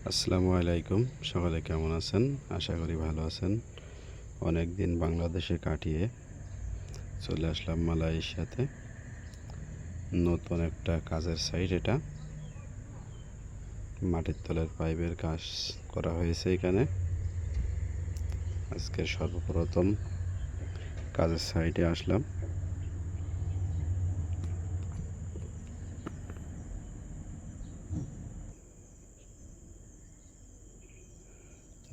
আসসালামু আলাইকুম। সকলে কেমন আছেন? আশা করি ভালো আছেন। অনেক দিন বাংলাদেশে কাটিয়ে চলে আসলাম মালয়েশিয়াতে। নতুন একটা কাজের সাইট এটা। মাটির তলের পাইপের কাজ করা হয়েছে এখানে। আজকে সর্বপ্রথম কাজের সাইটে আসলাম।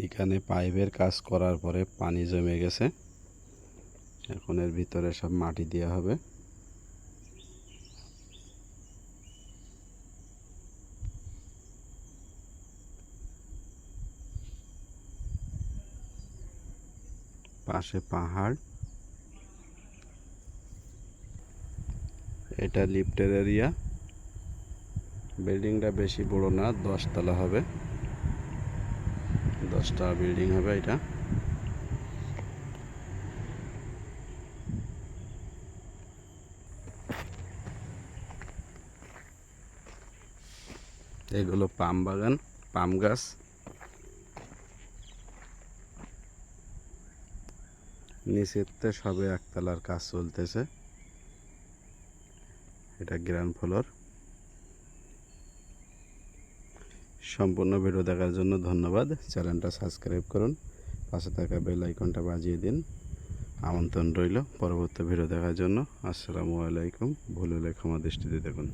এখানে পাইপের কাজ করার পরে পানি জমে গেছে। এখন এর ভিতরে সব মাটি দেওয়া হবে। পাশে পাহাড়। এটা লিফটের এরিয়া। বিল্ডিংটা বেশি বড় না, 10 তলা হবে। 10টা বিল্ডিং হবে এটা। এগুলো পাম বাগান, পাম গাছ। নিচেতে সবে একতলার কাজ চলতেছে। এটা গ্রাউন্ড ফ্লোর। সম্পূর্ণ ভিডিও দেখার জন্য ধন্যবাদ। চ্যানেলটা সাবস্ক্রাইব করুন, পাশে থাকা বেল আইকনটা বাজিয়ে দিন। আমন্ত্রণ রইল পরবর্তী ভিডিও দেখার জন্য। আসসালামু আলাইকুম। ভুল হলে ক্ষমা দৃষ্টিতে দেখুন।